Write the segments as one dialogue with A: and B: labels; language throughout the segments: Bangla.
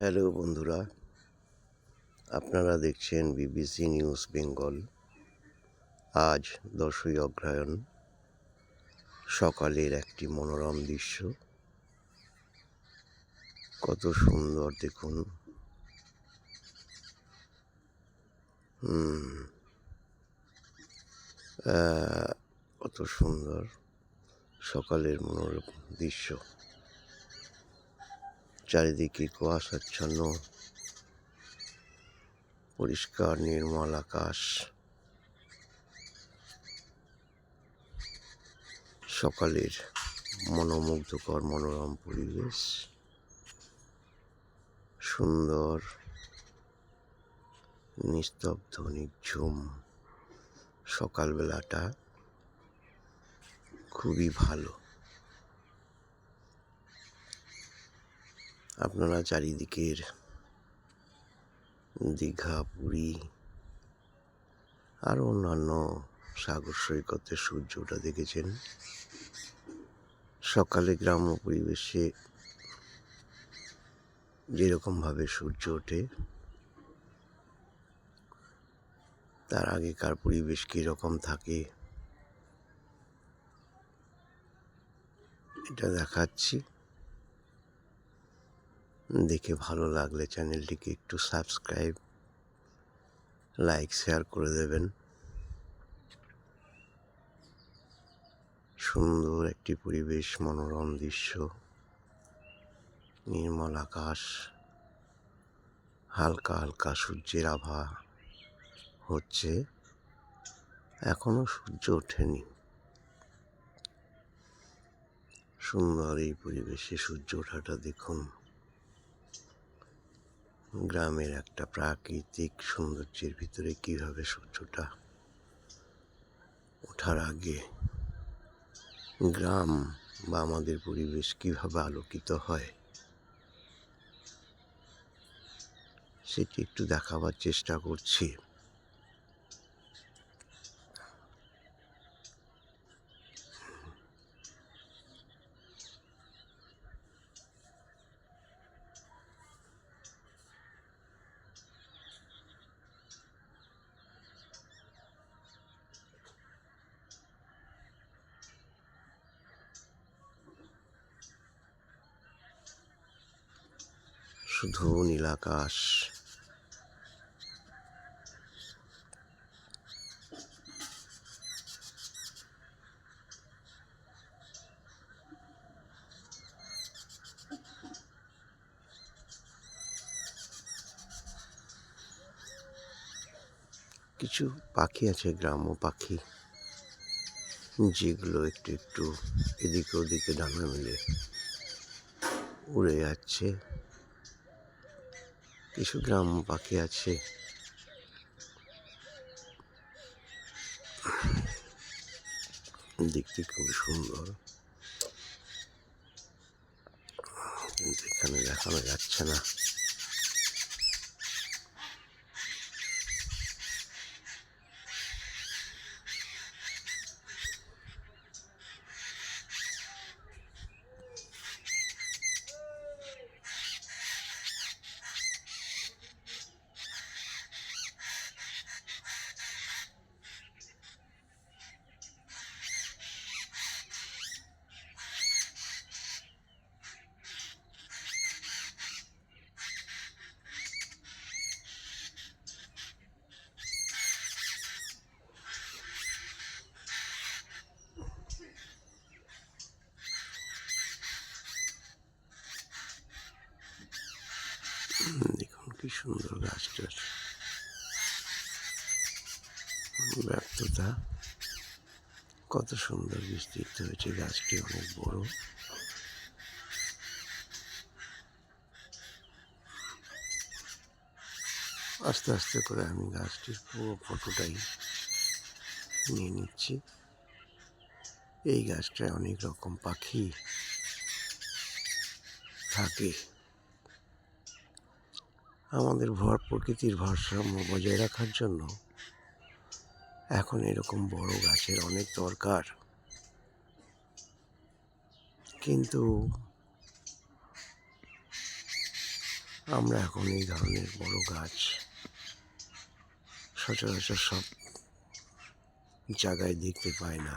A: হ্যালো বন্ধুরা, আপনারা দেখছেন বিবিসি নিউজ বেঙ্গল। আজ 10ই অগ্রহায়ণ, সকালের একটি মনোরম দৃশ্য। কত সুন্দর দেখুন। কত সুন্দর সকালের মনোরম দৃশ্য। চারিদিকে কুয়াশাচ্ছন্ন, পরিষ্কার নির্মল আকাশ। সকালের মনোমুগ্ধকর মনোরম পরিবেশ, সুন্দর নিস্তব্ধ নিঝুম সকালবেলাটা খুবই ভালো। আপনারা চারিদিকের দীঘা, পুরী আর অন্যান্য সাগর সৈকতে সূর্য ওঠা দেখেছেন। সকালে গ্রাম্য পরিবেশে যেরকমভাবে সূর্য ওঠে, তার আগেকার পরিবেশ কীরকম থাকে এটা দেখাচ্ছি। দেখে ভালো লাগলে চ্যানেলটিকে একটু সাবস্ক্রাইব, লাইক, শেয়ার করে দেবেন। সুন্দর একটি পরিবেশ, মনোরম দৃশ্য, নির্মল আকাশ, হালকা হালকা সূর্যের আভা হচ্ছে। এখনো সূর্য ওঠেনি। সুন্দর এই পরিবেশে সূর্য ওঠাটা দেখুন। গ্রামের একটা প্রাকৃতিক সৌন্দর্যের ভিতরে কিভাবে সূর্যটা ওঠার আগে গ্রাম বা আমাদের পরিবেশ কিভাবে আলোকিত হয়, সেটি একটু দেখাবার চেষ্টা করছি। শুধু নীল আকাশ, কিছু পাখি আছে, গ্রাম্য পাখি, যেগুলো একটু একটু এদিকে ওদিকে ডানা মেলে উড়ে যাচ্ছে। কিছু গ্রাম্য পাখি আছে দেখতে খুব সুন্দর, কিন্তু এখানে দেখানো যাচ্ছে না। দেখুন কি সুন্দর গাছটার ব্যর্থতা, কত সুন্দর বিস্তৃত হয়েছে। গাছটি অনেক বড়। আস্তে আস্তে করে আমি গাছটির পুরো ফটোটাই নিয়ে নিচ্ছি। এই গাছটায় অনেক রকম পাখি থাকে। আমাদের প্রকৃতির ভারসাম্য বজায় রাখার জন্য এখন এরকম বড় গাছের অনেক দরকার। কিন্তু আমরা এখন এই ধরনের বড় গাছ সচরাচর সব জায়গায় দেখতে পাই না।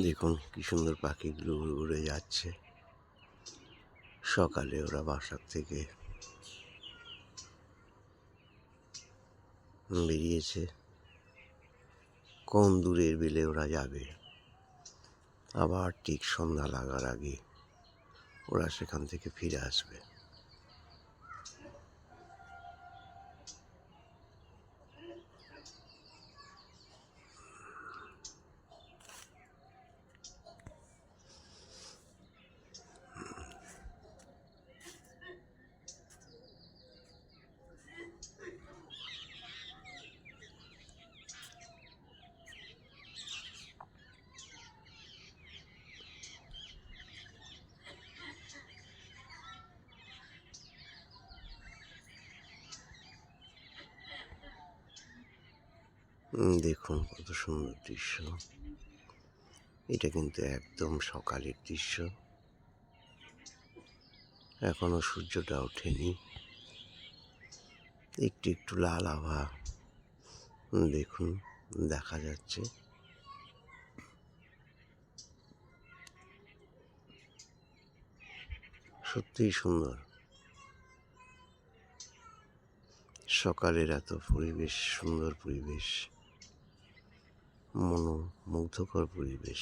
A: দেখুন কি সুন্দর পাখিগুলো উড়ে উড়ে যাচ্ছে। সকালে ওরা বাসা থেকে বেরিয়েছে, কোন দূরের বিলে ওরা যাবে, আবার ঠিক সন্ধ্যা লাগার আগে ওরা সেখান থেকে ফিরে আসবে। দেখুন কত সুন্দর দৃশ্য। এটা কিন্তু একদম সকালের দৃশ্য, এখনো সূর্যটা ওঠেনি, একটু একটু লাল আভা দেখুন দেখা যাচ্ছে। সত্যিই সুন্দর। সকালের এত পরিবেশ, সুন্দর পরিবেশ, মনোমুগ্ধকর পরিবেশ,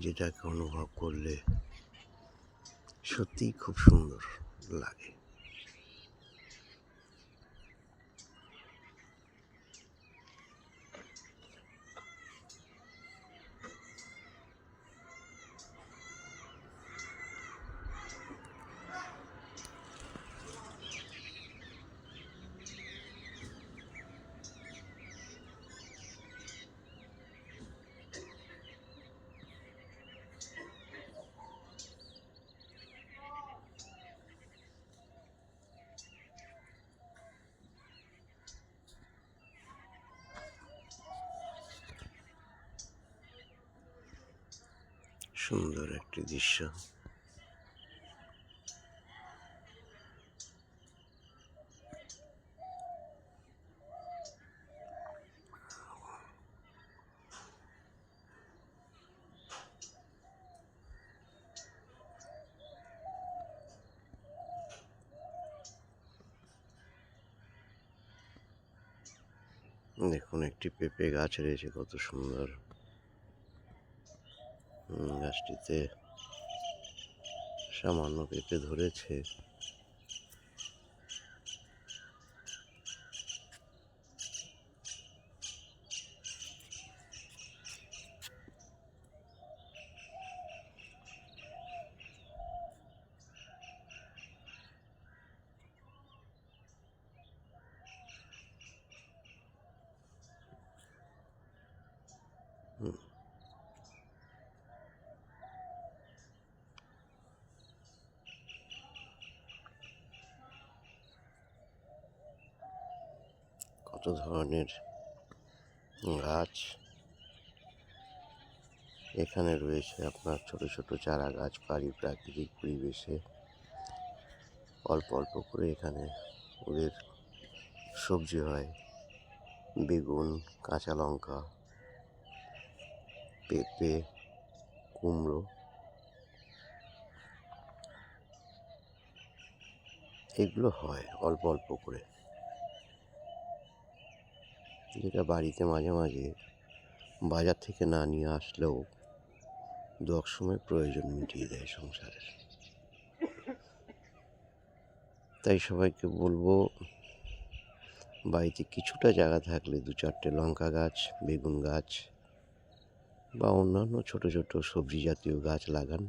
A: যেটাকে অনুভব করলে সত্যিই খুব সুন্দর লাগে। সুন্দর একটি দৃশ্য। দেখুন একটি পেঁপে গাছ রয়েছে, কত সুন্দর। গাছটিতে সামান্য পেঁপে ধরেছে। কত ধরনের গাছ এখানে রয়েছে। আপনার ছোট ছোট চারা গাছ প্রাকৃতিক পরিবেশে অল্প অল্প করে এখানে ওদের সবজি হয়। বেগুন, কাঁচা লঙ্কা, পেঁপে, কুমড়ো, এগুলো হয় অল্প অল্প করে, যেটা বাড়িতে মাঝে মাঝে বাজার থেকে না নিয়ে আসলেও দু এক সময় প্রয়োজন মিটিয়ে দেয় সংসারের। তাই সবাইকে বলবো বাড়িতে কিছুটা জায়গা থাকলে 2-4টে লঙ্কা গাছ, বেগুন গাছ বা অন্যান্য ছোট ছোট সবজি জাতীয় গাছ লাগান,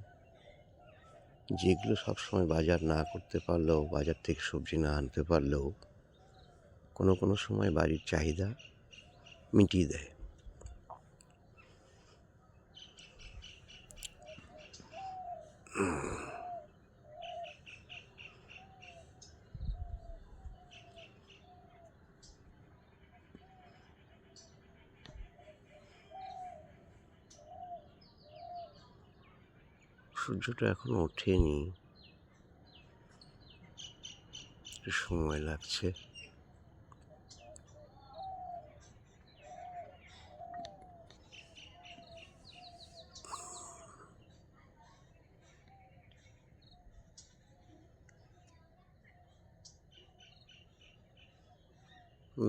A: যেগুলো সবসময় বাজার না করতে পারলেও, বাজার থেকে সবজি না আনতে পারলেও কোনো সময় বাড়ির চাহিদা মিটিয়ে দেয়। সূর্যটা এখনো ওঠেনি, একটু সময় লাগছে।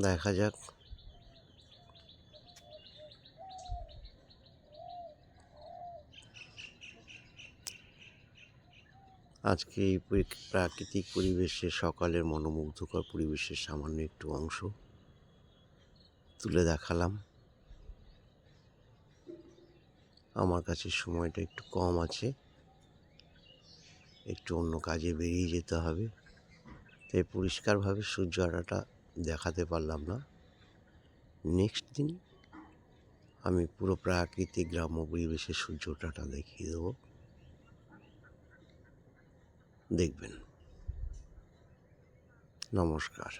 A: দেখা যাক। আজকে এই প্রাকৃতিক পরিবেশে, সকালের মনোমুগ্ধকর পরিবেশের সামান্য একটু অংশ তুলে দেখালাম। আমার কাছে সময়টা একটু কম আছে, একটু অন্য কাজে বেরিয়ে যেতে হবে, তাই পরিষ্কারভাবে সূর্য ওঠাটা দেখাতে পারলাম না। নেক্সট দিন আমি পুরো প্রাকৃতিক গ্রাম্য পরিবেশে সূর্য ওঠাটা দেখিয়ে দেবো, দেখবেন। নমস্কার।